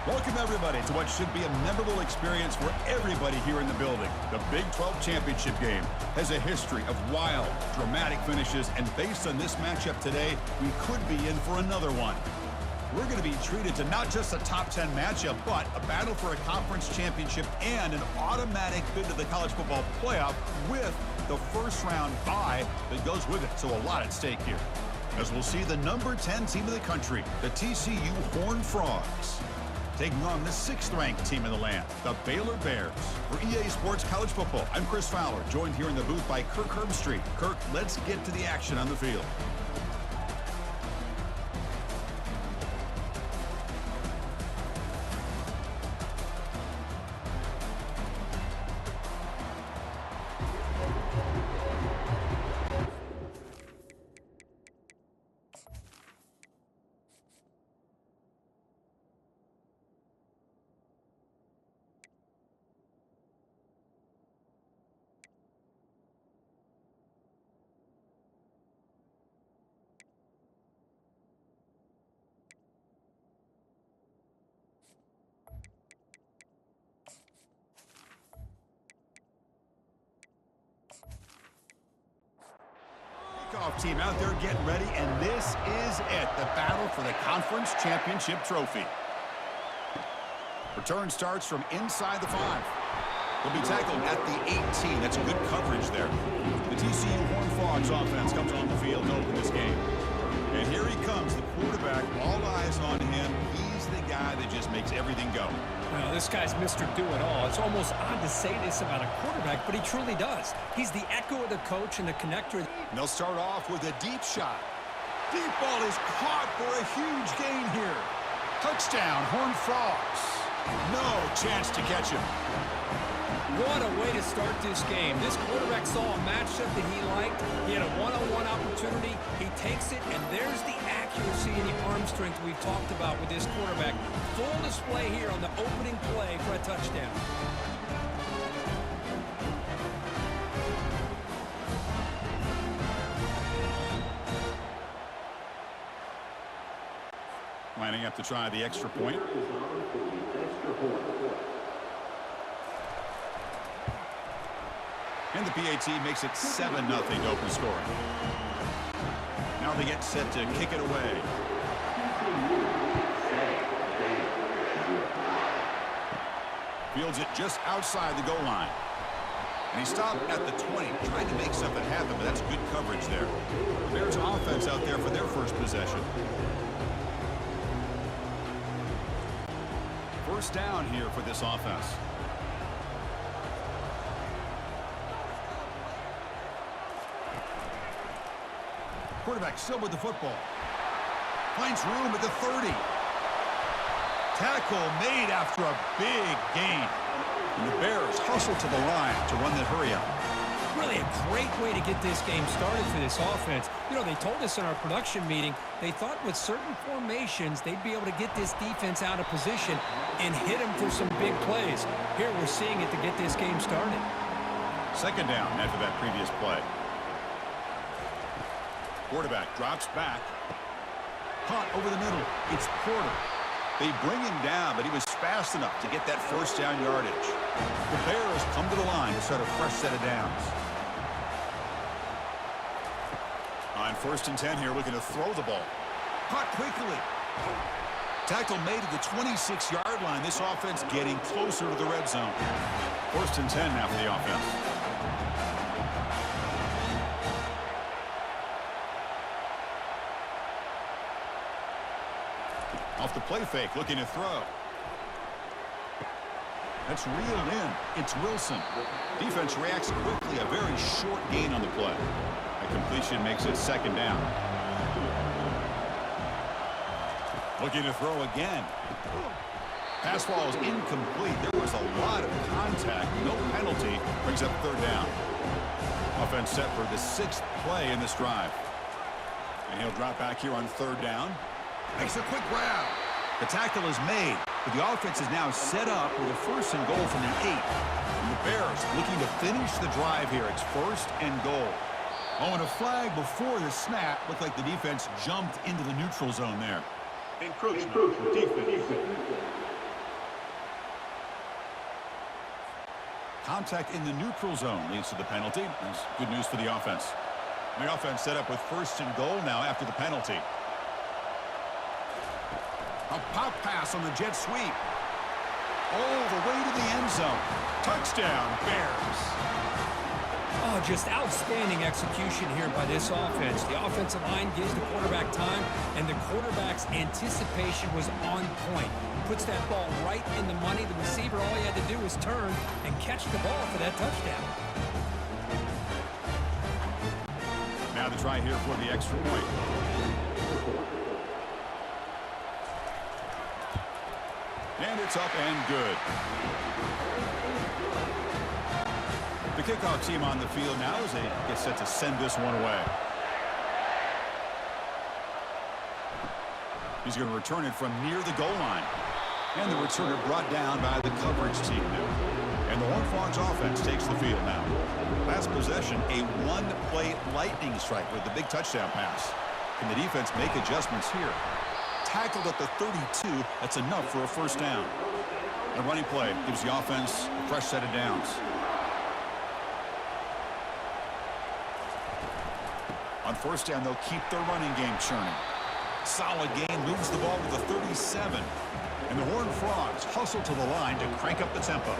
Welcome, everybody, to what should be a memorable experience for everybody here in the building. The Big 12 Championship game has a history of wild, dramatic finishes, and based on this matchup today, we could be in for another one. We're going to be treated to not just a top 10 matchup, but a battle for a conference championship and an automatic bid to the college football playoff with the first-round bye that goes with it. So a lot at stake here. As we'll see the number 10 team in the country, the TCU Horned Frogs, taking on the 6th-ranked team in the land, the Baylor Bears. For EA Sports College Football, I'm Chris Fowler, joined here in the booth by Kirk Herbstreit. Kirk, let's get to the action on the field. Team out there getting ready, and this is it, the battle for the conference championship trophy. Return starts from inside the 5. He'll be tackled at the 18. That's good coverage there. The TCU Horned Frogs offense comes on the field to open this game. And here he comes, the quarterback, all eyes on him. He's the guy that just makes everything go. Well, this guy's Mr. Do-It-All. It's almost odd to say this about a quarterback, but he truly does. He's the echo of the coach and the connector. And they'll start off with a deep shot. Deep ball is caught for a huge gain here. Touchdown, Horned Frogs. No chance to catch him. What a way to start this game. This quarterback saw a matchup that he liked. He had a one-on-one opportunity. He takes it, and there's the accuracy and the arm strength we've talked about with this quarterback. Full display here on the opening play for a touchdown. Lining up to try the extra point. And the PAT makes it 7-0 open scoring. Now they get set to kick it away. Fields it just outside the goal line. And he stopped at the 20, trying to make something happen, but that's good coverage there. The Bears offense out there for their first possession. First down here for this offense. Quarterback still with the football. Finds room at the 30. Tackle made after a big gain. And the Bears hustle to the line to run the hurry up. Really a great way to get this game started for this offense. You know, they told us in our production meeting, they thought with certain formations, they'd be able to get this defense out of position and hit them for some big plays. Here we're seeing it to get this game started. Second down after that previous play. Quarterback drops back. Caught over the middle. It's Porter. They bring him down, but he was fast enough to get that first down yardage. The Bears come to the line to start a fresh set of downs. On 1st and 10 here, looking to throw the ball. Caught quickly. Tackle made at the 26-yard line. This offense getting closer to the red zone. 1st and 10 now for the offense. Off the play fake, looking to throw. That's reeled in. It's Wilson. Defense reacts quickly. A very short gain on the play. A completion makes it 2nd down. Looking to throw again. Pass ball is incomplete. There was a lot of contact. No penalty. Brings up 3rd down. Offense set for the 6th play in this drive. And he'll drop back here on 3rd down. Makes a quick grab. The tackle is made, but the offense is now set up with a 1st and goal from the 8. And the Bears looking to finish the drive here. It's 1st and goal. Oh, and a flag before the snap. Looked like the defense jumped into the neutral zone there. Encroachment defense. Contact in the neutral zone leads to the penalty. That's good news for the offense. The offense set up with 1st and goal now after the penalty. A pop pass on the jet sweep. All the way to the end zone. Touchdown, Bears. Oh, just outstanding execution here by this offense. The offensive line gives the quarterback time, and the quarterback's anticipation was on point. Puts that ball right in the money. The receiver, all he had to do was turn and catch the ball for that touchdown. Now the try here for the extra point. And it's up and good. The kickoff team on the field now as they get set to send this one away. He's going to return it from near the goal line. And the returner brought down by the coverage team now. And the Horned Frogs offense takes the field now. Last possession, a one-play lightning strike with the big touchdown pass. Can the defense make adjustments here? Tackled at the 32, that's enough for a 1st down. The running play gives the offense a fresh set of downs. On 1st down, they'll keep their running game churning. Solid gain, moves the ball to the 37. And the Horned Frogs hustle to the line to crank up the tempo.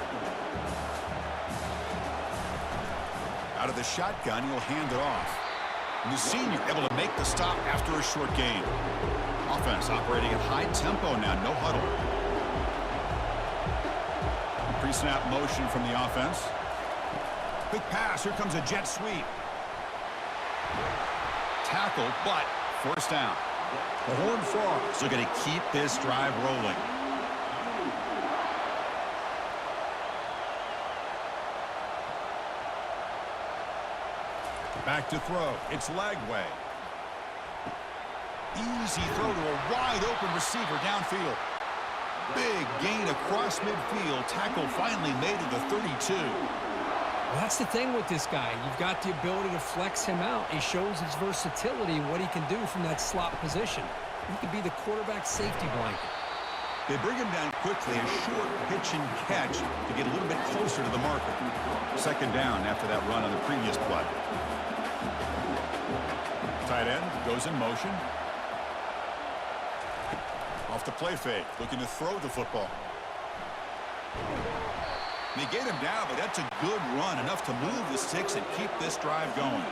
Out of the shotgun, he'll hand it off. And the senior able to make the stop after a short gain. Offense operating at high tempo now, no huddle. Pre-snap motion from the offense. Quick pass, here comes a jet sweep. Tackle, but 1st down. The Horned Frogs are going to keep this drive rolling. Back to throw. It's Lagway. Easy throw to a wide-open receiver downfield. Big gain across midfield. Tackle finally made to the 32. Well, that's the thing with this guy. You've got the ability to flex him out. He shows his versatility and what he can do from that slot position. He could be the quarterback safety blanket. They bring him down quickly, a short pitch and catch to get a little bit closer to the marker. 2nd down after that run on the previous play. Tight end goes in motion. Off the play fake, looking to throw the football. They get him down, but that's a good run, enough to move the sticks and keep this drive going.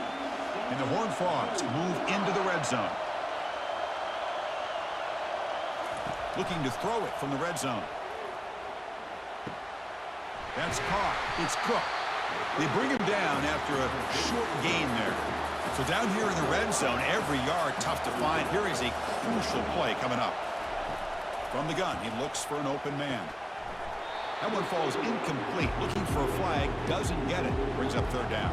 And the Horned Frogs move into the red zone. Looking to throw it from the red zone. That's caught. It's Cook. They bring him down after a short gain there. So down here in the red zone, every yard tough to find. Here is a crucial play coming up. From the gun, he looks for an open man. That one falls incomplete. Looking for a flag, doesn't get it. Brings up 3rd down.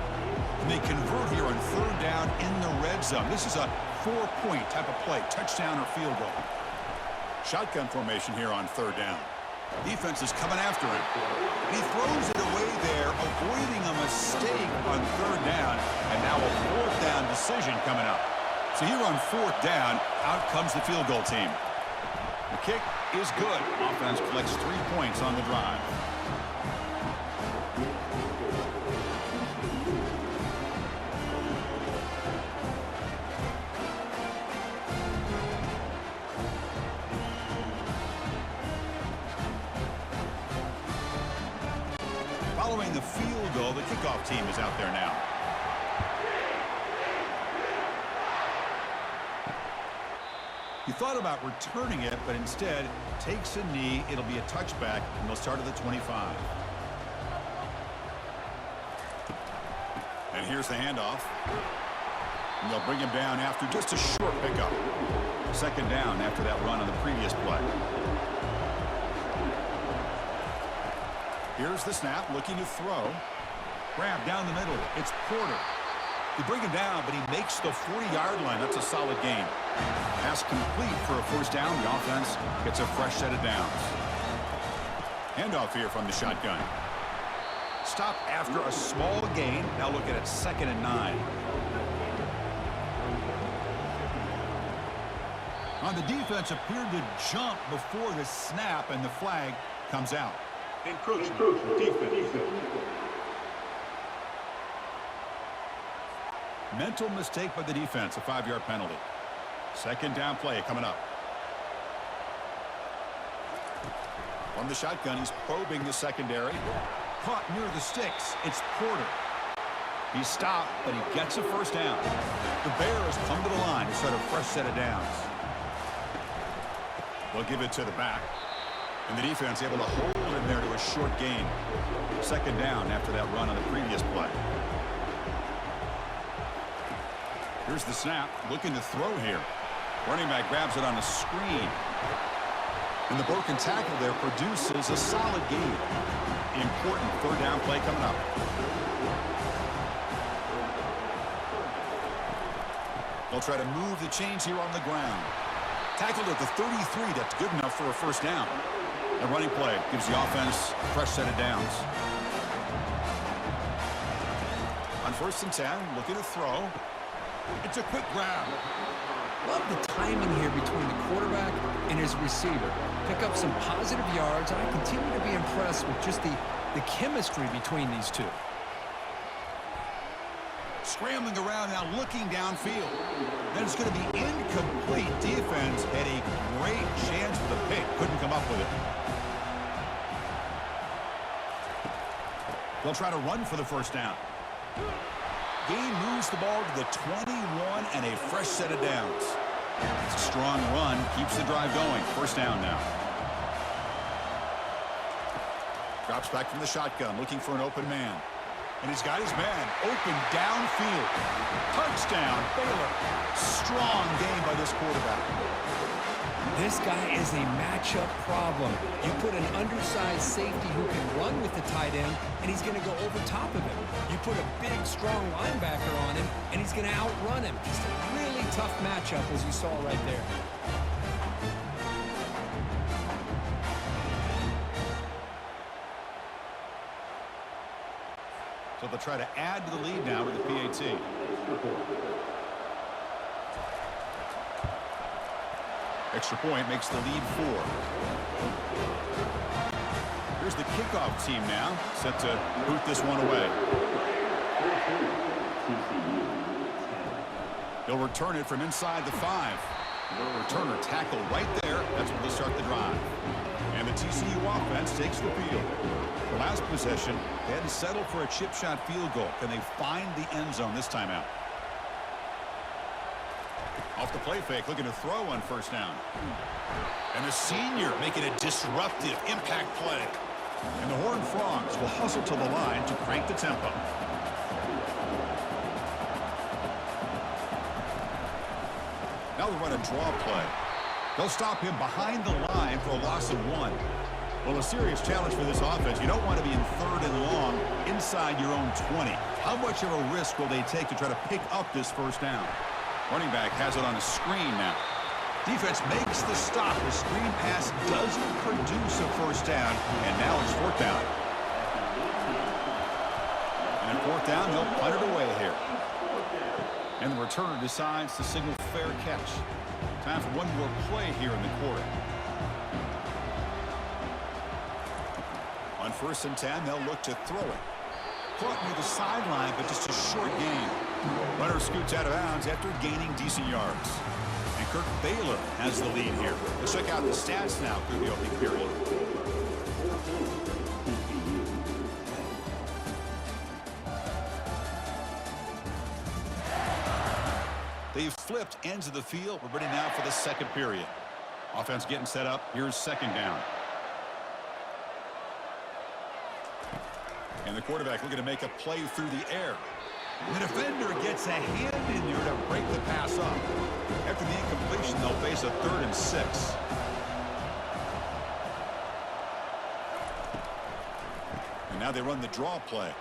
And they convert here on 3rd down in the red zone. This is a 4-point type of play, touchdown or field goal. Shotgun formation here on 3rd down. Defense is coming after him. And he throws it away there, avoiding a mistake on 3rd down. And now a 4th down decision coming up. So here on 4th down, out comes the field goal team. The kick is good. Offense collects 3 points on the drive. Following the field goal, the kickoff team is out there now. He thought about returning it, but instead takes a knee. It'll be a touchback, and they'll start at the 25. And here's the handoff. And they'll bring him down after just a short pickup. 2nd down after that run on the previous play. Here's the snap, looking to throw. Grab down the middle. It's Porter. They bring him down, but he makes the 40-yard line. That's a solid gain. Pass complete for a 1st down. The offense gets a fresh set of downs. Handoff here from the shotgun. Stop after a small gain. Now looking at 2nd and 9. On the defense, appeared to jump before the snap, and the flag comes out. Encroachment. Defense. Mental mistake by the defense, a 5-yard penalty. Second down play coming up. From the shotgun, he's probing the secondary. Caught near the sticks. It's Porter. He's stopped, but he gets a first down. The Bears come to the line to start a fresh set of downs. They'll give it to the back. And the defense able to hold him there to a short gain. Second down after that run on the previous play. Here's the snap. Looking to throw here. Running back grabs it on a screen. And the broken tackle there produces a solid gain. Important third down play coming up. They'll try to move the chains here on the ground. Tackled at the 33. That's good enough for a first down. The running play gives the offense a fresh set of downs. On 1st and 10, looking to throw. It's a quick grab. Love the timing here between the quarterback and his receiver. Pick up some positive yards, and I continue to be impressed with just the chemistry between these two. Scrambling around now, looking downfield. And it's going to be incomplete. Defense had a great chance for the pick. Couldn't come up with it. They'll try to run for the first down. Gain moves the ball to the 21 and a fresh set of downs. It's a strong run. Keeps the drive going. First down now. Drops back from the shotgun, looking for an open man. And he's got his man open downfield. Touchdown, Baylor. Strong game by this quarterback. This guy is a matchup problem. You put an undersized safety who can run with the tight end, and he's going to go over top of him. You put a big, strong linebacker on him, and he's going to outrun him. Just a really tough matchup, as you saw right there. So they'll try to add to the lead now with the PAT. Extra point makes the lead 4. Here's the kickoff team now, set to boot this one away. They'll return it from inside the 5. Returner tackle right there. That's where they start the drive. And the TCU offense takes the field. The last possession, they had to settle for a chip shot field goal. Can they find the end zone this time out? Off the play fake, looking to throw on first down. And the senior making a disruptive impact play. And the Horned Frogs will hustle to the line to crank the tempo. Now they run a draw play. They'll stop him behind the line for a loss of 1. Well, a serious challenge for this offense. You don't want to be in 3rd and long inside your own 20. How much of a risk will they take to try to pick up this first down? Running back has it on a screen now. Defense makes the stop. The screen pass doesn't produce a first down, and now it's 4th down. And at 4th down, they'll punt it away here. And the returner decides to signal fair catch. Time for one more play here in the quarter. On 1st and 10, they'll look to throw it. Caught near the sideline, but just a short gain. Runner scoots out of bounds after gaining decent yards. And Kirk Baylor has the lead here. Let's check out the stats now through the opening period. They've flipped ends of the field. We're ready now for the second period. Offense getting set up. Here's second down. And the quarterback looking to make a play through the air. The defender gets a hand in there to break the pass up. After the incompletion, they'll face a 3rd and 6. And now they run the draw play.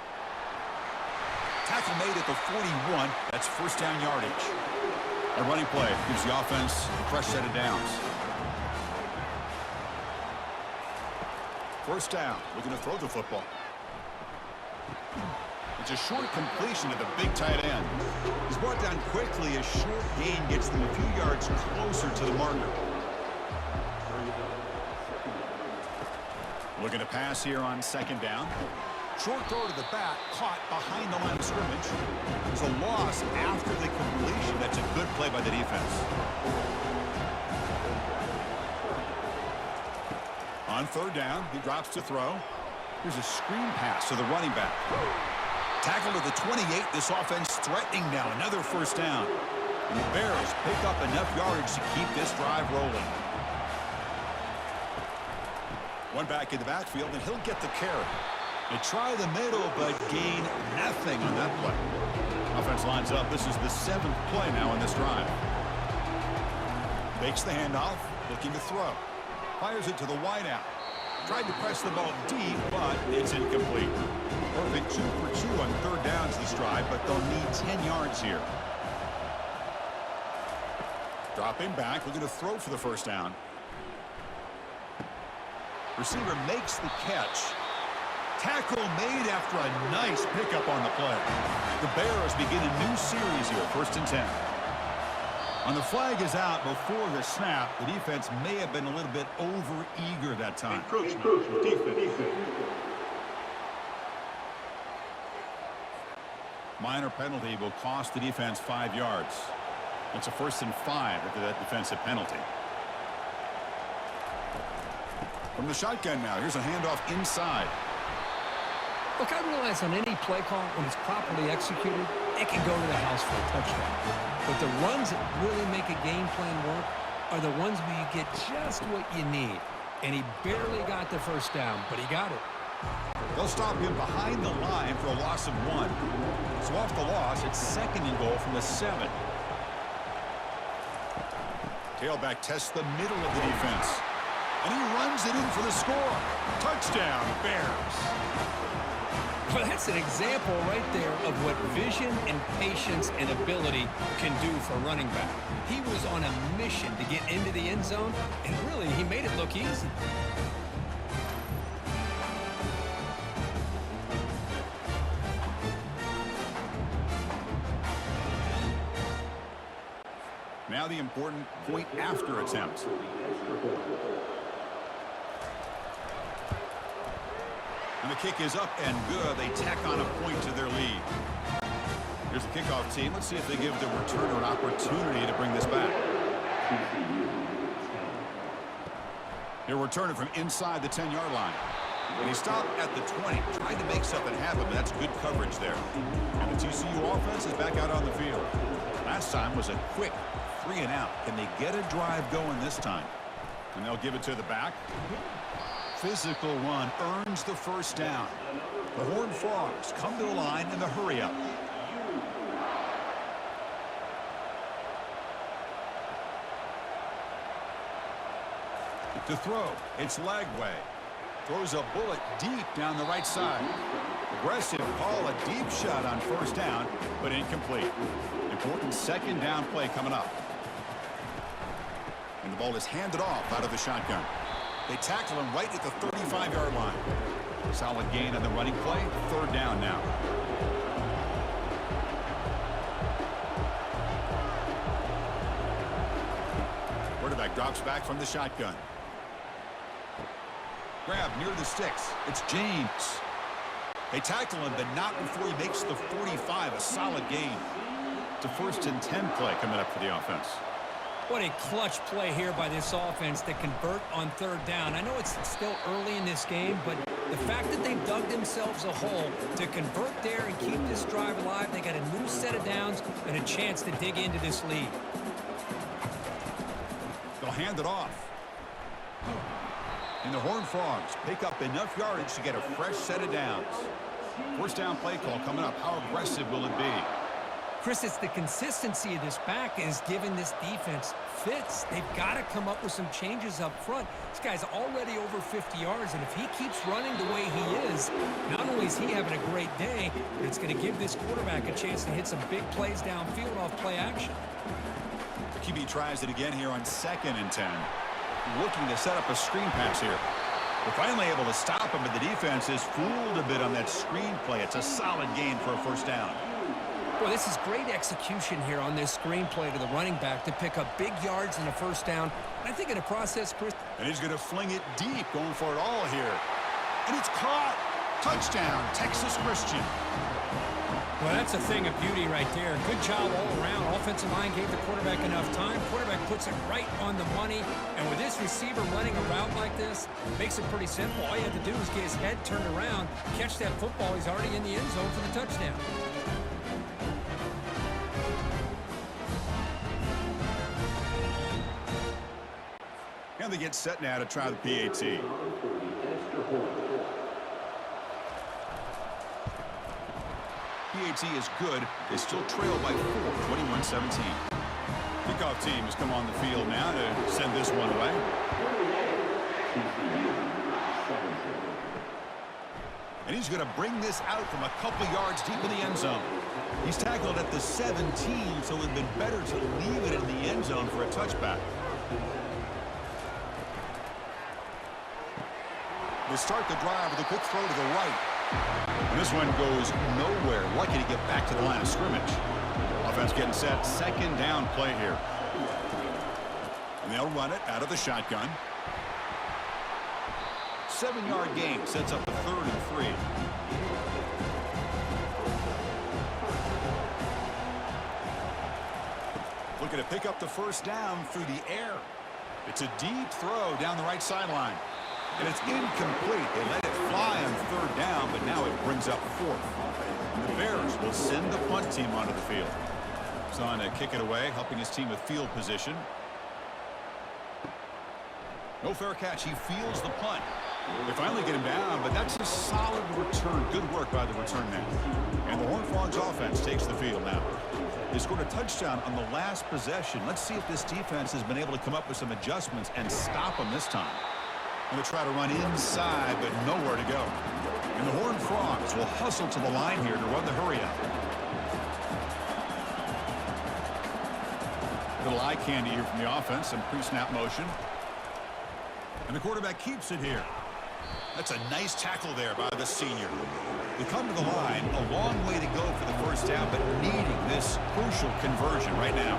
Tackle made at the 41. That's first down yardage. A running play gives the offense a fresh set of downs. First down, looking to throw the football. It's a short completion to the big tight end. He's brought down quickly. A short gain gets them a few yards closer to the marker. Looking to pass here on second down. Short throw to the back, caught behind the line of scrimmage. It's a loss after the completion. That's a good play by the defense. On third down, he drops to throw. Here's a screen pass to the running back. Tackle to the 28. This offense threatening now. Another first down. And the Bears pick up enough yardage to keep this drive rolling. One back in the backfield, and he'll get the carry. They try the middle, but gain nothing on that play. Offense lines up. This is the 7th play now in this drive. Makes the handoff, looking to throw. Fires it to the wideout. Tried to press the ball deep, but it's incomplete. Perfect 2 for 2 on third downs this drive, but they'll need 10 yards here. Dropping back, looking to throw for the first down. Receiver makes the catch. Tackle made after a nice pickup on the play. The Bears begin a new series here, 1st and 10. And the flag is out before the snap. The defense may have been a little bit over-eager that time. Minor penalty will cost the defense 5 yards. It's a 1st and 5 after that defensive penalty. From the shotgun now, here's a handoff inside. Look, I realize on any play call, when it's properly executed, it can go to the house for a touchdown. But the runs that really make a game plan work are the ones where you get just what you need. And he barely got the first down, but he got it. They'll stop him behind the line for a loss of 1. So off the loss, it's 2nd and goal from the 7. Tailback tests the middle of the defense. And he runs it in for the score. Touchdown, Bears. Well, that's an example right there of what vision and patience and ability can do for a running back. He was on a mission to get into the end zone, and really, he made it look easy. Now the important point after attempt. And the kick is up and good. They tack on a point to their lead. Here's the kickoff team. Let's see if they give the returner an opportunity to bring this back. He'll return it from inside the 10-yard line. And he stopped at the 20, trying to make something happen, but that's good coverage there. And the TCU offense is back out on the field. Last time was a quick 3 and out. Can they get a drive going this time? And they'll give it to the back. Physical run earns the first down. The Horned Frogs come to the line in the hurry-up. To throw, it's Lagway. Throws a bullet deep down the right side. Aggressive call, a deep shot on first down, but incomplete. Important 2nd down play coming up. And the ball is handed off out of the shotgun. They tackle him right at the 35-yard line. Solid gain on the running play. 3rd down now. Quarterback drops back from the shotgun. Grab near the sticks. It's James. They tackle him, but not before he makes the 45. A solid gain. It's a 1st and 10 play coming up for the offense. What a clutch play here by this offense to convert on 3rd down. I know it's still early in this game, but the fact that they've dug themselves a hole to convert there and keep this drive alive, they got a new set of downs and a chance to dig into this lead. They'll hand it off. And the Horned Frogs pick up enough yardage to get a fresh set of downs. 1st down play call coming up. How aggressive will it be? Chris, it's the consistency of this back is giving this defense fits. They've got to come up with some changes up front. This guy's already over 50 yards, and if he keeps running the way he is, not only is he having a great day, but it's going to give this quarterback a chance to hit some big plays downfield off play action. QB tries it again here on 2nd and 10. Looking to set up a screen pass here. They're finally able to stop him, but the defense is fooled a bit on that screen play. It's a solid gain for a 1st down. Well, this is great execution here on this screenplay to the running back to pick up big yards in the 1st down. And I think in the process, Chris... And he's going to fling it deep, going for it all here. And it's caught. Touchdown, Texas Christian. Well, that's a thing of beauty right there. Good job all around. Offensive line gave the quarterback enough time. Quarterback puts it right on the money. And with this receiver running a route like this, makes it pretty simple. All you have to do is get his head turned around, catch that football. He's already in the end zone for the touchdown. And they get set now to try the PAT. PAT is good. They still trail by 4, 21-17. Kickoff team has come on the field now to send this one away. And he's going to bring this out from a couple yards deep in the end zone. He's tackled at the 17, so it would have been better to leave it in the end zone for a touchback. They start the drive with a quick throw to the right. And this one goes nowhere. Lucky to get back to the line of scrimmage. Offense getting set. Second down play here. And they'll run it out of the shotgun. 7-yard gain sets up a 3rd and 3. Looking to pick up the first down through the air. It's a deep throw down the right sideline. And it's incomplete. They let it fly on 3rd down, but now it brings up 4th. And the Bears will send the punt team onto the field. He's on to kick it away, helping his team with field position. No fair catch. He fields the punt. They finally get him down, but that's a solid return. Good work by the return man. And the Horned Frogs offense takes the field now. They scored a touchdown on the last possession. Let's see if this defense has been able to come up with some adjustments and stop them this time. Going to try to run inside, but nowhere to go. And the Horned Frogs will hustle to the line here to run the hurry up. Little eye candy here from the offense, some pre-snap motion. And the quarterback keeps it here. That's a nice tackle there by the senior. They come to the line, a long way to go for the first down, but needing this crucial conversion right now.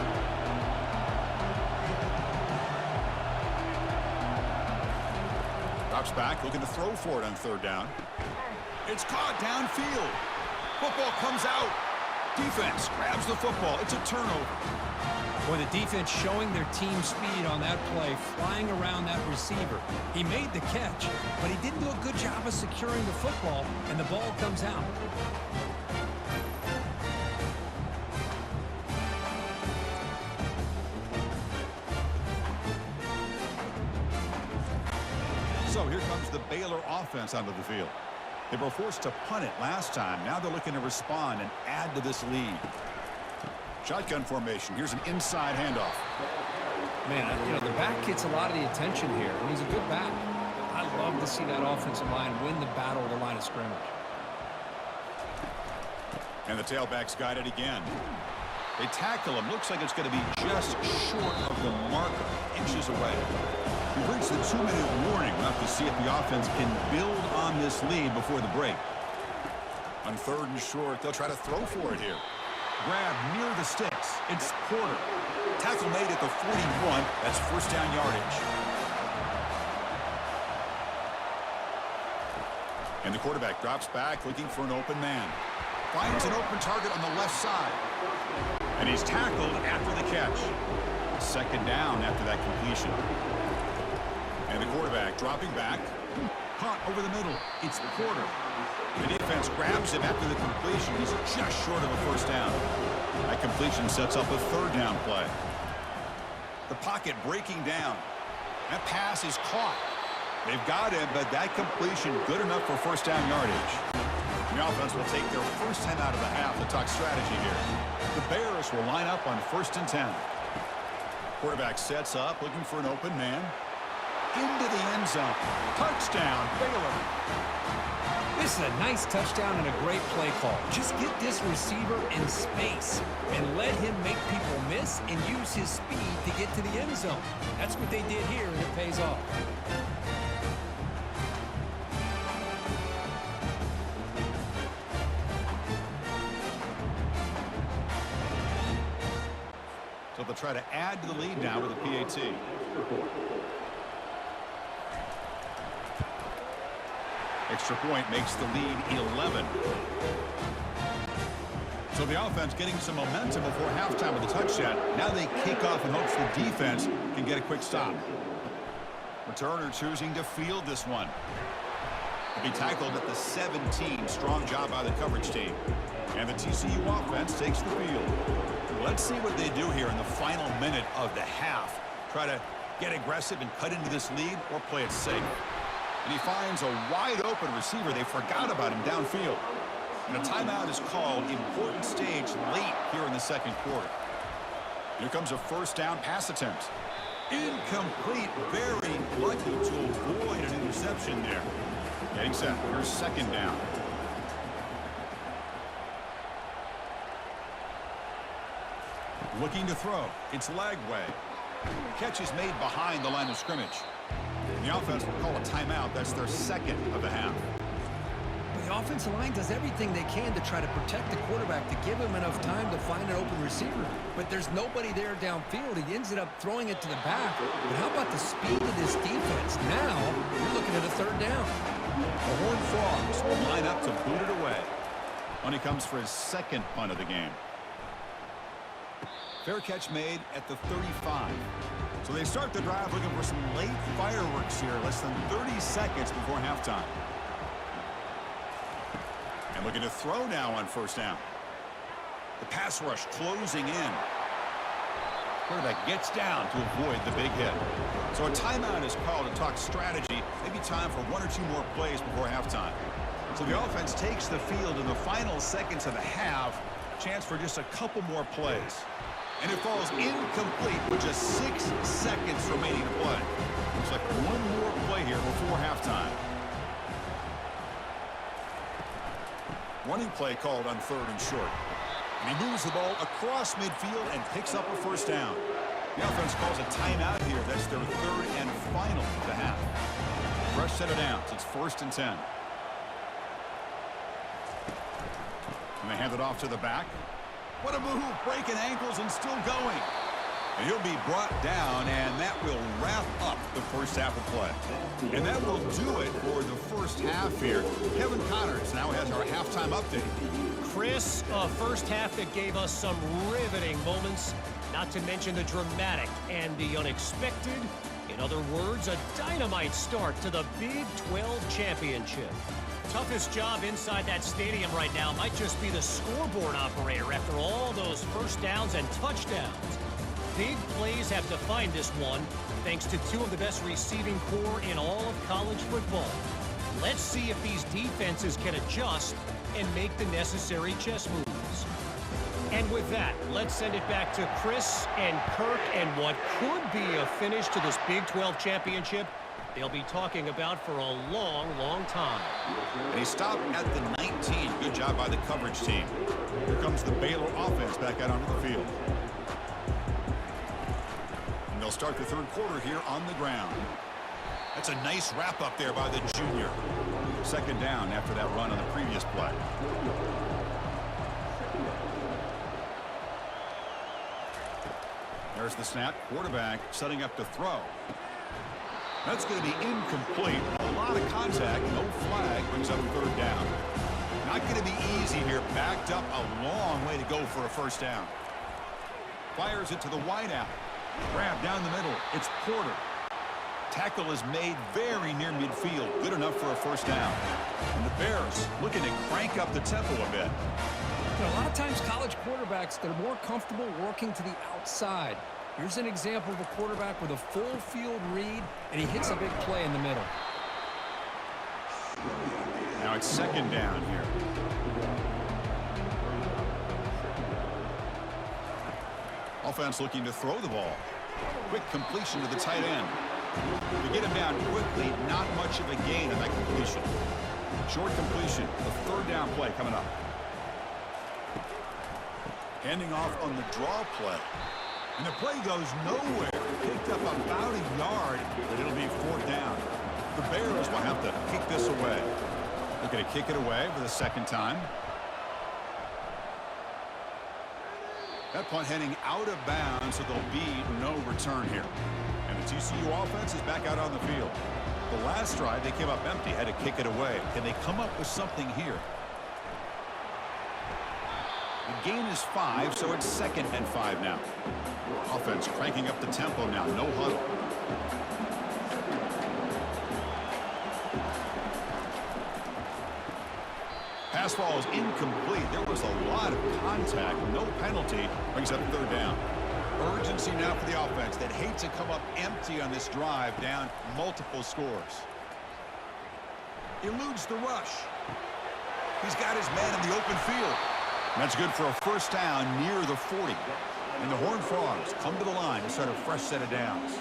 Drops back, looking to throw for it on 3rd down. It's caught downfield. Football comes out. Defense grabs the football. It's a turnover. Boy, the defense showing their team speed on that play, flying around that receiver. He made the catch, but he didn't do a good job of securing the football, and the ball comes out. So here comes the Baylor offense onto the field. They were forced to punt it last time. Now they're looking to respond and add to this lead. Shotgun formation. Here's an inside handoff. Man, you know, the back gets a lot of the attention here, and he's a good back. I love to see that offensive line win the battle of the line of scrimmage. And the tailback's got it again. They tackle him. Looks like it's going to be just short of the marker, inches away. We've reached the 2-minute warning. We'll have to see if the offense can build on this lead before the break. On 3rd and short, they'll try to throw for it here. Grab near the sticks. It's Porter. Tackle made at the 41. That's first down yardage. And the quarterback drops back looking for an open man. Finds an open target on the left side. And he's tackled after the catch. 2nd down after that completion. And the quarterback dropping back. Caught over the middle. It's Porter. The defense grabs him after the completion. He's just short of a first down. That completion sets up a 3rd down play. The pocket breaking down. That pass is caught. They've got him, but that completion good enough for first down yardage. The offense will take their first 10 out of the half to talk strategy here. The Bears will line up on 1st and 10. Quarterback sets up, looking for an open man. Into the end zone. Touchdown, Baylor. This is a nice touchdown and a great play call. Just get this receiver in space and let him make people miss and use his speed to get to the end zone. That's what they did here, and it pays off. So they'll try to add to the lead now with a PAT. Extra point makes the lead 11. So the offense getting some momentum before halftime with a touchdown. Now they kick off in hopes the defense can get a quick stop. Returner choosing to field this one. He'll be tackled at the 17. Strong job by the coverage team. And the TCU offense takes the field. Let's see what they do here in the final minute of the half. Try to get aggressive and cut into this lead, or play it safe. And he finds a wide open receiver. They forgot about him downfield. And a timeout is called. Important stage late here in the second quarter. Here comes a first down pass attempt. Incomplete. Very lucky to avoid an interception there. Getting set. Here's second down. Looking to throw. It's Lagway. Catch is made behind the line of scrimmage. The offense will call a timeout. That's their second of the half. The offensive line does everything they can to try to protect the quarterback, to give him enough time to find an open receiver. But there's nobody there downfield. He ends up throwing it to the back. But how about the speed of this defense? Now, you're looking at a third down. The Horned Frogs will line up to boot it away. Only comes for his second punt of the game. Fair catch made at the 35. So they start the drive looking for some late fireworks here, less than 30 seconds before halftime. And looking to throw now on first down. The pass rush closing in. Quarterback gets down to avoid the big hit. So a timeout is called to talk strategy. Maybe time for one or two more plays before halftime. So the offense takes the field in the final seconds of the half. Chance for just a couple more plays. And it falls incomplete with just 6 seconds remaining to play. Looks like one more play here before halftime. Running play called on third and short. And he moves the ball across midfield and picks up a first down. The offense calls a timeout here. That's their third and final of the half. Fresh set of downs. It's 1st and 10. And they hand it off to the back. What a move, breaking ankles and still going. And he'll be brought down, and that will wrap up the first half of play. And that will do it for the first half here. Kevin Connors now has our halftime update. Chris, a first half that gave us some riveting moments, not to mention the dramatic and the unexpected. In other words, a dynamite start to the Big 12 Championship. Toughest job inside that stadium right now might just be the scoreboard operator after all those first downs and touchdowns. Big plays have defined this one, thanks to two of the best receiving corps in all of college football. Let's see if these defenses can adjust and make the necessary chess moves. And with that, let's send it back to Chris and Kirk and what could be a finish to this Big 12 Championship they'll be talking about for a long, long time. And he stopped at the 19. Good job by the coverage team. Here comes the Baylor offense back out onto the field. And they'll start the third quarter here on the ground. That's a nice wrap up there by the junior. Second down after that run on the previous play. There's the snap. Quarterback setting up to throw. That's going to be incomplete. A lot of contact. No flag. Brings up third down. Not going to be easy here. Backed up a long way to go for a first down. Fires it to the wideout. Grab down the middle. It's Porter. Tackle is made very near midfield. Good enough for a first down. And the Bears looking to crank up the tempo a bit. You know, a lot of times college quarterbacks, they're more comfortable working to the outside. Here's an example of a quarterback with a full field read, and he hits a big play in the middle. Now it's second down here. Offense looking to throw the ball. Quick completion to the tight end. To get him down quickly, not much of a gain on that completion. Short completion, the third down play coming up. Handing off on the draw play. And the play goes nowhere. Picked up about a yard, but it'll be fourth down. The Bears will have to kick this away. Looking to kick it away for the second time. That punt heading out of bounds, so there'll be no return here. And the TCU offense is back out on the field. The last drive, they came up empty, had to kick it away. Can they come up with something here? The gain is 5, so it's 2nd and 5 now. Offense cranking up the tempo now. No huddle. Pass ball is incomplete. There was a lot of contact. No penalty. Brings up 3rd down. Urgency now for the offense that hates to come up empty on this drive, down multiple scores. Eludes the rush. He's got his man in the open field. That's good for a 1st down near the 40. And the Horned Frogs come to the line to start a fresh set of downs.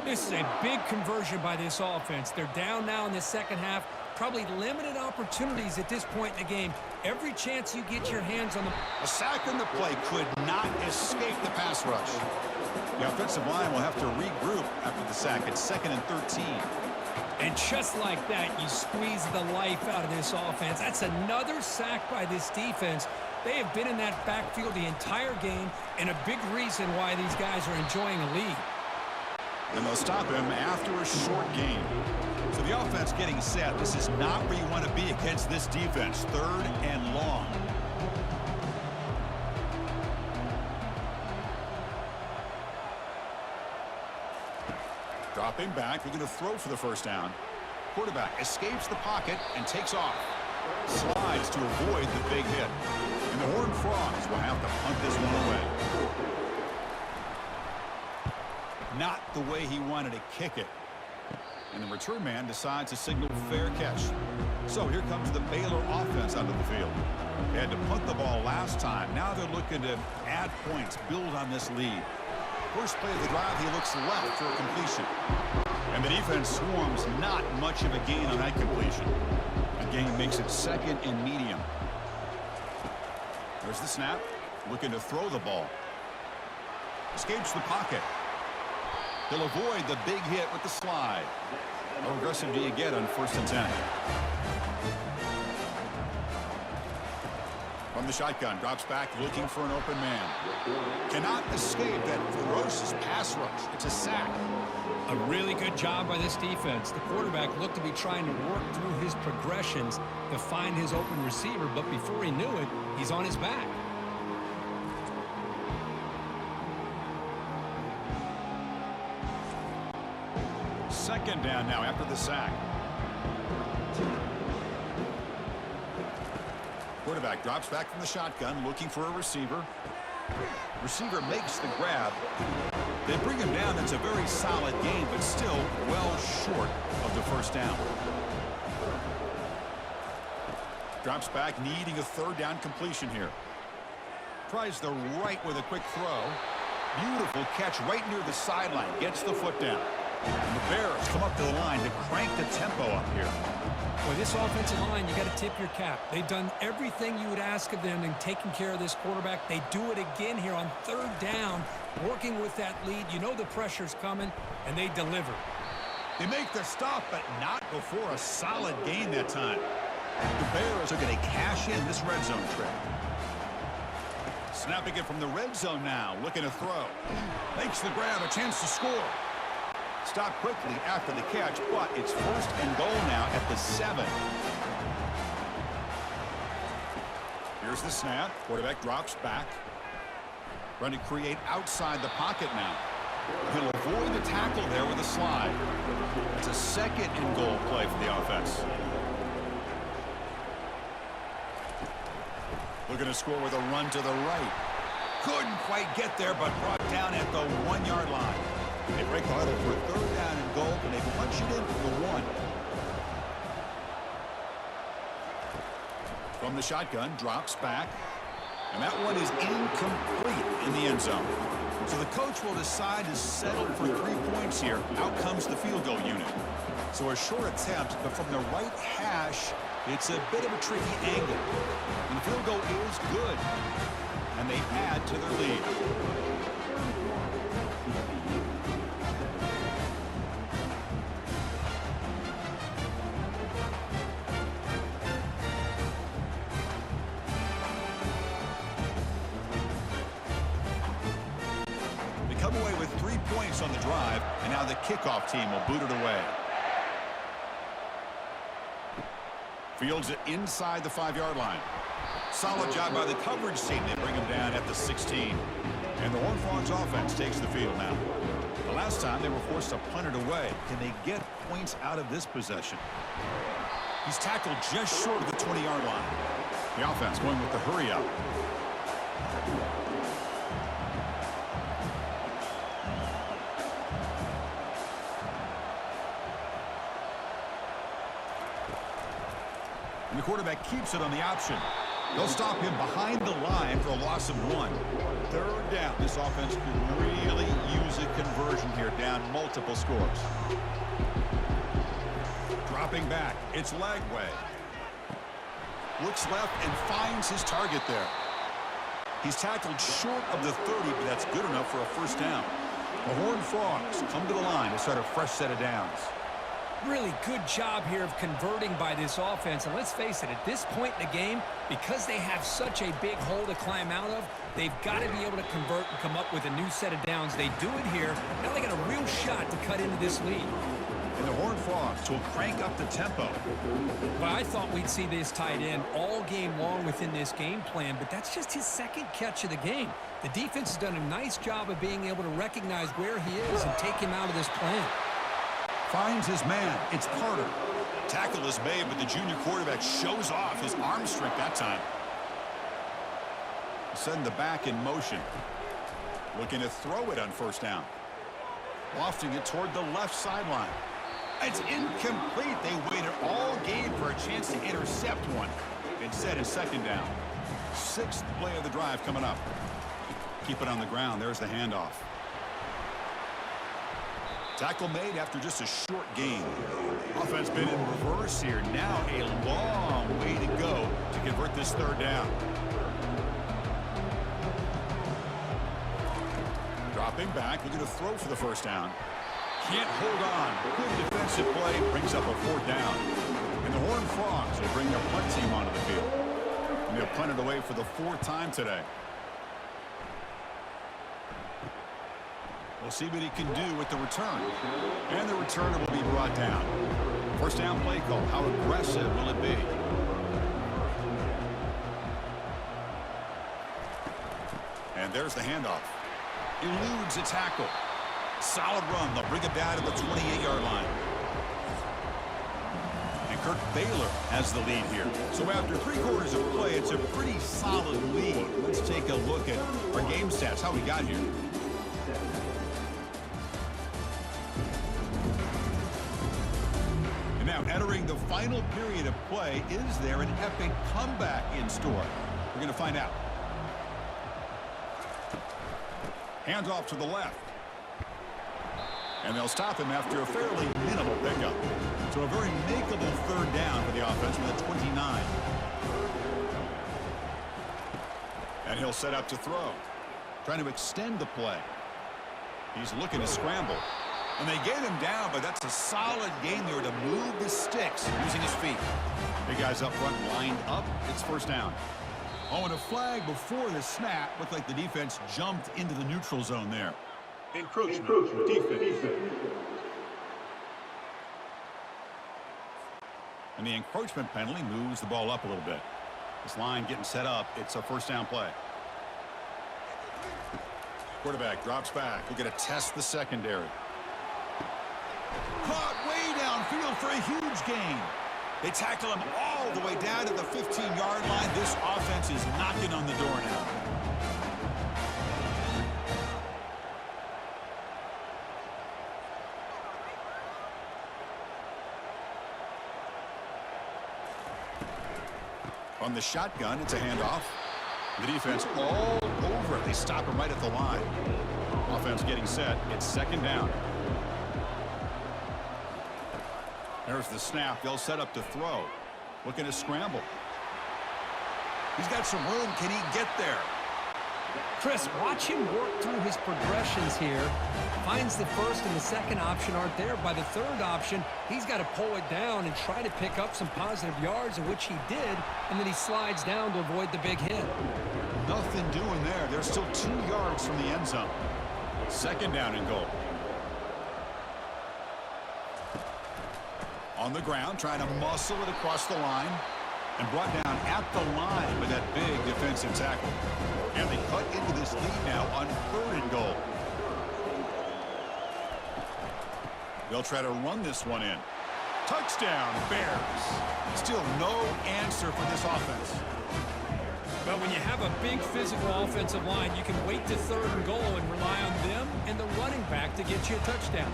This is a big conversion by this offense. They're down now in the 2nd half. Probably limited opportunities at this point in the game. Every chance you get your hands on the... A sack in the play could not escape the pass rush. The offensive line will have to regroup after the sack. It's 2nd and 13. And just like that, you squeeze the life out of this offense. That's another sack by this defense. They have been in that backfield the entire game, and a big reason why these guys are enjoying a lead. And they'll stop him after a short game. So the offense getting set. This is not where you want to be against this defense. 3rd and long. Dropping back. They're going to throw for the 1st down. Quarterback escapes the pocket and takes off. Slides to avoid the big hit. And the Horned Frogs will have to punt this one away. Not the way he wanted to kick it. And the return man decides to signal fair catch. So here comes the Baylor offense onto the field. They had to punt the ball last time. Now they're looking to add points, build on this lead. First play of the drive, he looks left for a completion. And the defense swarms, not much of a gain on that completion. The game makes it 2nd and medium. There's the snap. Looking to throw the ball. Escapes the pocket. He'll avoid the big hit with the slide. How aggressive do you get on 1st and 10? From the shotgun, drops back, looking for an open man. Cannot escape that ferocious pass rush. It's a sack. A really good job by this defense. The quarterback looked to be trying to work through his progressions to find his open receiver, but before he knew it, he's on his back. Second down now after the sack. Quarterback drops back from the shotgun, looking for a receiver. Receiver makes the grab. They bring him down. That's a very solid game, but still well short of the 1st down. Drops back, needing a 3rd down completion here. Tries the right with a quick throw. Beautiful catch right near the sideline. Gets the foot down. And the Bears come up to the line to crank the tempo up here. Boy, this offensive line, you got to tip your cap. They've done everything you would ask of them in taking care of this quarterback. They do it again here on 3rd down, working with that lead. You know the pressure's coming, and they deliver. They make the stop, but not before a solid gain that time. The Bears are going to cash in this red zone trip. Snapping it from the red zone now, looking to throw. Makes the grab, a chance to score. Stop quickly after the catch, but it's 1st and goal now at the 7. Here's the snap. Quarterback drops back. Trying to create outside the pocket now. He'll avoid the tackle there with a slide. It's a 2nd and goal play for the offense. Looking to score with a run to the right. Couldn't quite get there, but brought down at the 1-yard line. They break the huddle for a 3rd down and goal, and they punch it in for the 1. From the shotgun, drops back. And that one is incomplete in the end zone. So the coach will decide to settle for 3 points here. Out comes the field goal unit. So a short attempt, but from the right hash, it's a bit of a tricky angle. And the field goal is good. And they add to their lead. Come away with 3 points on the drive, and now the kickoff team will boot it away. Fields it inside the 5-yard line. Solid job by the coverage team. They bring him down at the 16. And the Horned Frogs offense takes the field now. The last time they were forced to punt it away. Can they get points out of this possession? He's tackled just short of the 20-yard line. The offense going with the hurry up. And the quarterback keeps it on the option. They'll stop him behind the line for a loss of 1. Third down. This offense could really use a conversion here, down multiple scores. Dropping back. It's Lagway. Looks left and finds his target there. He's tackled short of the 30, but that's good enough for a first down. The Horned Frogs come to the line to start a fresh set of downs. Really good job here of converting by this offense. And let's face it, at this point in the game, because they have such a big hole to climb out of, they've got to be able to convert and come up with a new set of downs. They do it here. Now they got a real shot to cut into this lead. And the Horned Frogs will crank up the tempo. But I thought we'd see this tight end all game long within this game plan, but that's just his second catch of the game. The defense has done a nice job of being able to recognize where he is and take him out of this plan. Finds his man. It's Carter. Tackle is made, but the junior quarterback shows off his arm strength that time. Send the back in motion. Looking to throw it on first down. Lofting it toward the left sideline. It's incomplete. They waited all game for a chance to intercept one. Instead, it's second down. 6th play of the drive coming up. Keep it on the ground. There's the handoff. Tackle made after just a short gain. Offense been in reverse here. Now a long way to go to convert this third down. Dropping back, looking to throw for the first down. Can't hold on. Good defensive play, brings up a 4th down. And the Horned Frogs will bring their punt team onto the field. And they'll punt it away for the 4th time today. We'll see what he can do with the return. And the returner will be brought down. First down play call. How aggressive will it be? And there's the handoff. Eludes a tackle. Solid run. They'll bring it down to the 28-yard line. And Kirk Baylor has the lead here. So after 3 quarters of play, it's a pretty solid lead. Let's take a look at our game stats, how we got here. And now entering the final period of play, is there an epic comeback in store? We're going to find out. Hands off to the left. And they'll stop him after a fairly minimal pickup. So a very makeable third down for the offense with a 29. And he'll set up to throw. Trying to extend the play. He's looking to scramble. And they get him down, but that's a solid game there to move the sticks using his feet. Big guys up front lined up. It's first down. Oh, and a flag before the snap. Looked like the defense jumped into the neutral zone there. Encroachment. Defense. And the encroachment penalty moves the ball up a little bit. This line getting set up. It's a first down play. Quarterback drops back. We're going to test the secondary. Caught way downfield for a huge gain. They tackle him all the way down to the 15-yard line. This offense is knocking on the door now. On the shotgun, it's a handoff. The defense all over it. They stop him right at the line. Offense getting set. It's second down. There's the snap. They'll set up to throw. Looking to scramble. He's got some room. Can he get there? Chris, watch him work through his progressions here. Finds the first and the second option aren't there. By the third option, he's got to pull it down and try to pick up some positive yards, of which he did, and then he slides down to avoid the big hit. Nothing doing there. They're still 2 yards from the end zone. Second down and goal. On the ground, trying to muscle it across the line. And brought down at the line with that big defensive tackle. And they cut into this lead now on 3rd and goal. They'll try to run this one in. Touchdown, Bears. Still no answer for this offense. But when you have a big physical offensive line, you can wait to 3rd and goal and rely on them and the running back to get you a touchdown.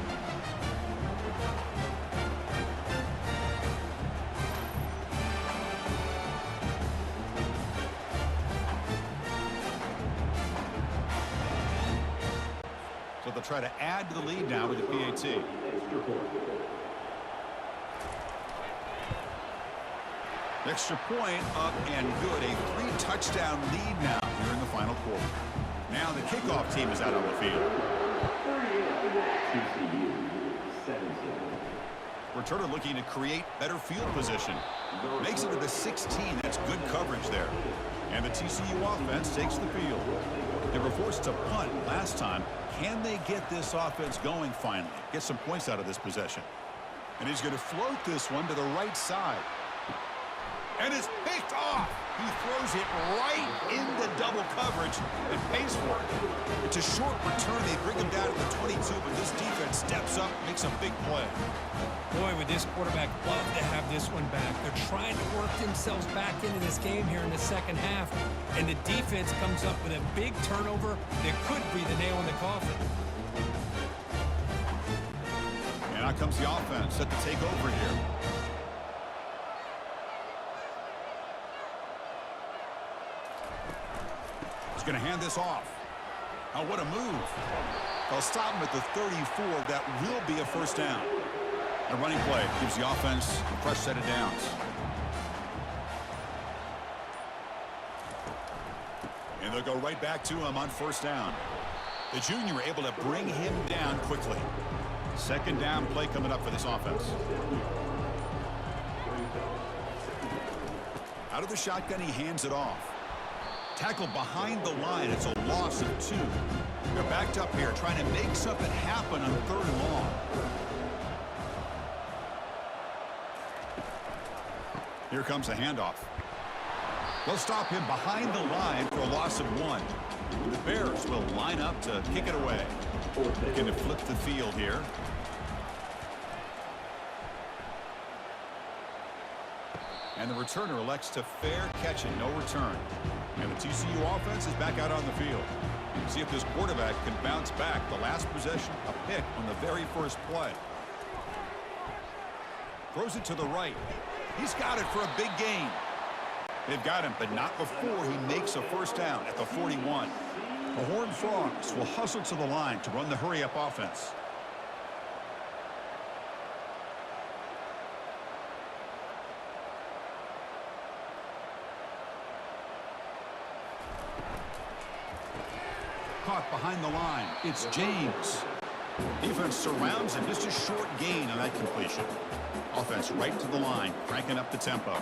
So they'll try to add to the lead now with the PAT. Extra point up and good. A 3-touchdown lead now here in the final quarter. Now the kickoff team is out on the field. Returner looking to create better field position. Makes it to the 16. That's good coverage there. And the TCU offense takes the field. They were forced to punt last time. Can they get this offense going finally? Get some points out of this possession. And he's going to float this one to the right side. And it's picked off. He throws it right into double coverage and pays for it. It's a short return. They bring him down to the 22, but this defense steps up, makes a big play. Boy, would this quarterback love to have this one back. They're trying to work themselves back into this game here in the second half, and the defense comes up with a big turnover that could be the nail in the coffin. And out comes the offense set to take over here. He's going to hand this off. Oh, what a move. They'll stop him at the 34. That will be a first down. A running play gives the offense a fresh set of downs. And they'll go right back to him on first down. The junior able to bring him down quickly. Second down play coming up for this offense. Out of the shotgun, he hands it off. Tackled behind the line. It's a loss of 2. They're backed up here trying to make something happen on 3rd and long. Here comes the handoff. They'll stop him behind the line for a loss of 1. The Bears will line up to kick it away. Looking to flip the field here. And the returner elects to fair catch it, no return. And the TCU offense is back out on the field. See if this quarterback can bounce back. The last possession, a pick on the very first play. Throws it to the right. He's got it for a big gain. They've got him, but not before he makes a first down at the 41. The Horned Frogs will hustle to the line to run the hurry-up offense. Caught behind the line. It's James. Defense surrounds him. Just a short gain on that completion. Offense right to the line, cranking up the tempo.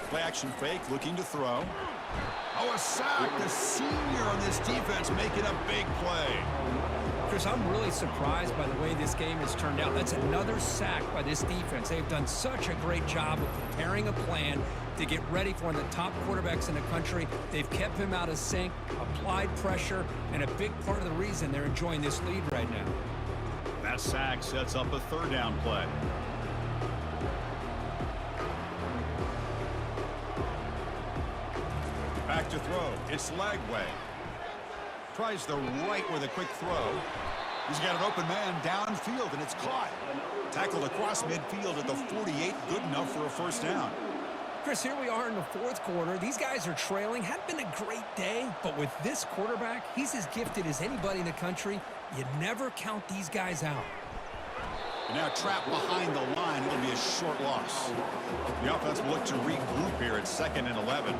Play action fake, looking to throw. Oh, a sack. The senior on this defense making a big play. Chris, I'm really surprised by the way this game has turned out. That's another sack by this defense. They've done such a great job of preparing a plan to get ready for one of the top quarterbacks in the country. They've kept him out of sync, applied pressure, and a big part of the reason they're enjoying this lead right now. That sack sets up a 3rd down play. Back to throw. It's Lagway. Tries the right with a quick throw. He's got an open man downfield, and it's caught. Tackled across midfield at the 48. Good enough for a first down. Chris, here we are in the 4th quarter. These guys are trailing. Hadn't been a great day, but with this quarterback, he's as gifted as anybody in the country. You never count these guys out. And now trapped behind the line. It'll be a short loss. The offense will look to regroup here at 2nd and 11.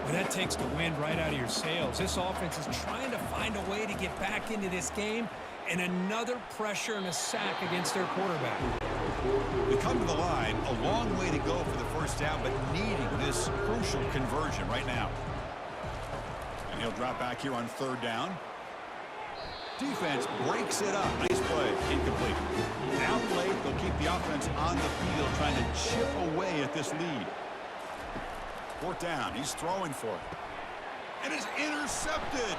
Well, that takes the wind right out of your sails. This offense is trying to find a way to get back into this game, and another pressure and a sack against their quarterback. They come to the line, a long way to go for the first down, but needing this crucial conversion right now. And he'll drop back here on 3rd down. Defense breaks it up. Nice play. Incomplete. Down late, they'll keep the offense offense on the field trying to chip away at this lead. Fourth down. He's throwing for it. And it's intercepted.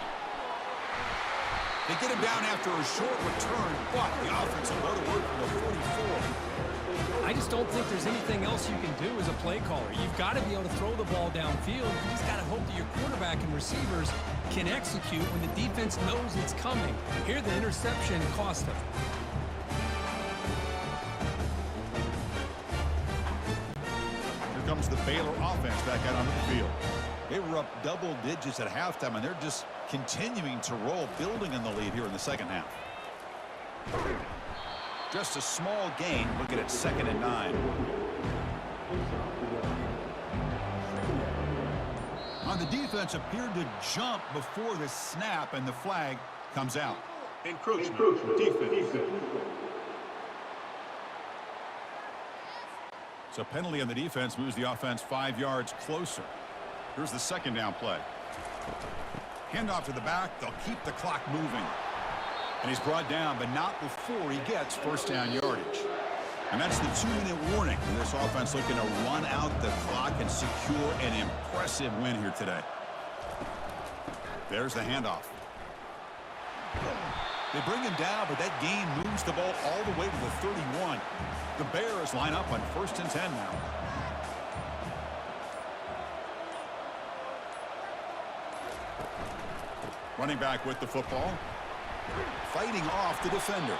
They get him down after a short return, but the offense will go to work from the 44. I just don't think there's anything else you can do as a play caller. You've got to be able to throw the ball downfield. You just got to hope that your quarterback and receivers can execute when the defense knows it's coming. Here, the interception cost them. Here comes the Baylor offense back out onto the field. They were up double digits at halftime, and they're just continuing to roll, building on the lead here in the second half. Just a small gain. Looking at 2nd and 9. On the defense appeared to jump before the snap, and the flag comes out. Encroachment. Defense. So penalty on the defense moves the offense 5 yards closer. Here's the 2nd down play. Handoff to the back. They'll keep the clock moving. And he's brought down, but not before he gets first down yardage. And that's the 2-minute warning. And this offense looking to run out the clock and secure an impressive win here today. There's the handoff. They bring him down, but that gain moves the ball all the way to the 31. The Bears line up on 1st and 10 now. Running back with the football. Fighting off the defender.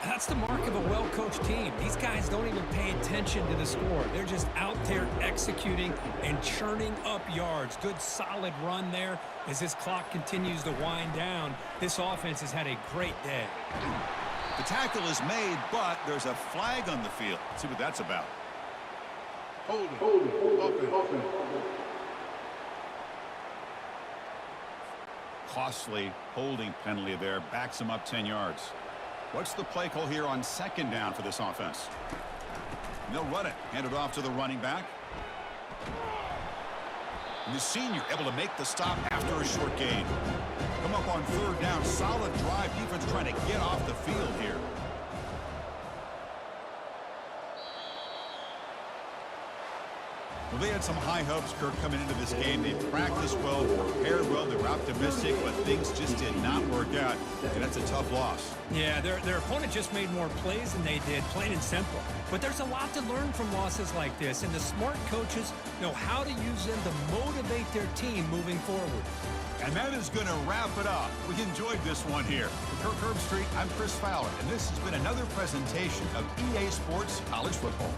That's the mark of a well-coached team. These guys don't even pay attention to the score. They're just out there executing and churning up yards. Good, solid run there. As this clock continues to wind down, this offense has had a great day. The tackle is made, but there's a flag on the field. Let's see what that's about. Holding. Costly holding penalty there. Backs him up 10 yards. What's the play call here on 2nd down for this offense? And they'll run it. Hand it off to the running back. And the senior able to make the stop after a short gain. Come up on 3rd down. Solid drive. Defense trying to get off the field here. Well, they had some high hopes, Kirk, coming into this game. They practiced well, prepared well, they were optimistic, but things just did not work out, and that's a tough loss. Yeah, their opponent just made more plays than they did, plain and simple. But there's a lot to learn from losses like this, and the smart coaches know how to use them to motivate their team moving forward. And that is going to wrap it up. We enjoyed this one here. For Kirk Herbstreit, I'm Chris Fowler, and this has been another presentation of EA Sports College Football.